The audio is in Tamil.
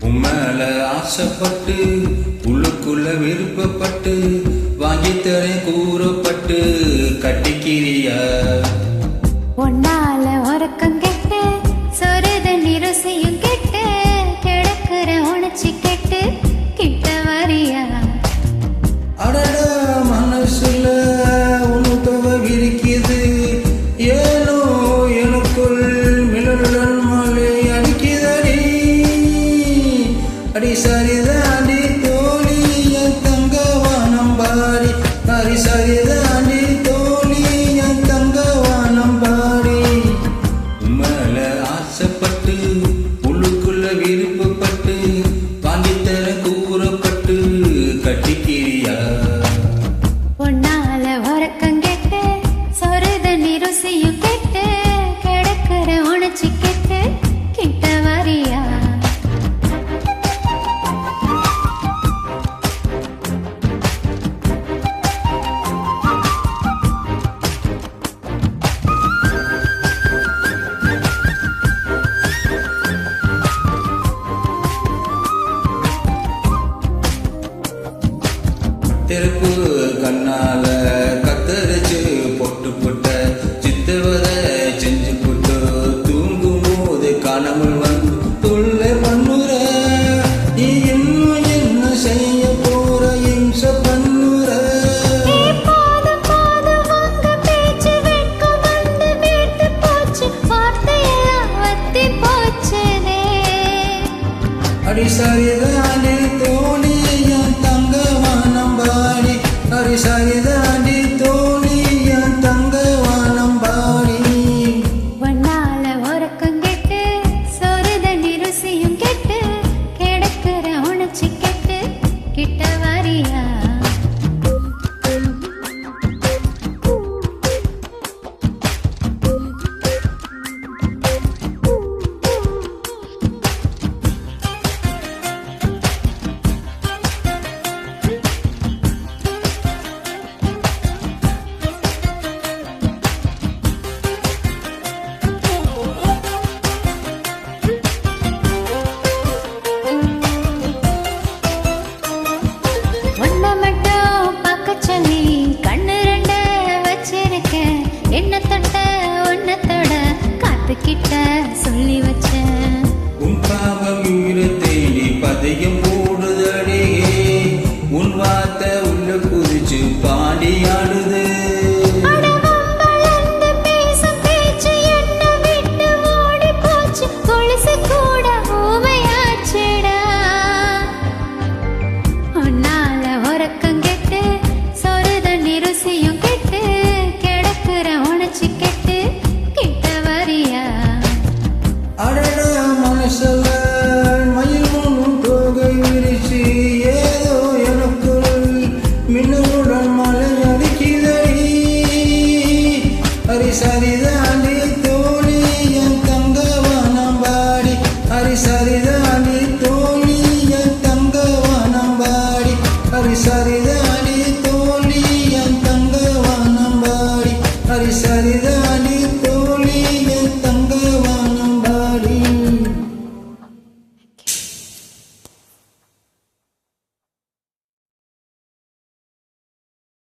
உம்மேல ஆசைப்பட்டு உள்ளுக்குள்ள விருப்பப்பட்டு வாங்கித்தரேன் கூறப்பட்டு கட்டிக்கிறியா ஒன்னால உறக்கம் கெட்டு சொருத நிருசையும் கெட்டு கிடக்குற உணர்ச்சி கெட்டு கிட்ட வரியா அடட மனசுல உனக்கவ விரிக்குது ஏனோ எனக்குள் மிளலுடன் மழை அடிக்குதடி அடி சரிதாண்டி தோழி என் தங்கவானம் பாடி அடி சரிதாண்டி தோழி என் தங்கவானம் பாடி உம்மேல ஆசைப்பட்டு உள்ளுக்குள்ள விருப்பப்பட்டு வாங்கித்தர கூறப்பட்டு கட்டிக்கிறியா ஒன்னால உறக்கம் கெட்டு சொருத நிருசையும் கெட்டு கிடக்குற உணர்ச்சி கெட்டு கிட்ட வரியா தெருப்பு கண்ணால கத்தரிச்சு பொட்டு புட்ட சித்தவத செஞ்சு புட்டு தூங்கும் போது காணாமல் வந்து துள்ள பண்ணுற நீ இன்னும் என்ன செய்ய போற இம்ச பண்ணுற போதும் போதும் உங்க பேச்சு வெட்கம் வந்து வீட்டு போச்சு வார்த்தையெல்லாம் வத்தி போச்சுதே அடி சரிதாண்டி தோழி என் தங்கவானம் பாடி அடி சரிதாண்டி தோழி என் தங்கவானம் பாடி ஒன்னால உறக்கம் கெட்டு சொருத நிருசையும் கெட்டு கிடக்குற உணர்ச்சி கெட்டு கிட்ட வரியா ஒன்ன மட்டும் பார்க்க சொல்லி கண்ணு ரெண்ட வச்சிருக்கேன் என்ன தொட்ட ஒன்ன தொட காத்துக்கிட்ட சொல்லி வச்சேன் உன் பாவம் வீடு தேடி பதியம் போடுதடியே உன் வார்த்தை உள்ள குதிச்சு பாடி ஆடுது அட வம்பளந்து பேசும் பேச்சு என்ன விட்டு ஓடி போச்சு கொலுசு கூட ஊமையாச்சுடா ஒன்னால உறக்கம் கெட்டு சொருத நிருசையும் கெட்டு கிடக்குற உணர்ச்சி கெட்டு கிட்ட வரியா அடட மனசுல மயில் முன்னும் தோகை விரிச்சு ஏதோ எனக்குள் மின்னலுடன் மழை அடிக்குதடி அரி சரிதான்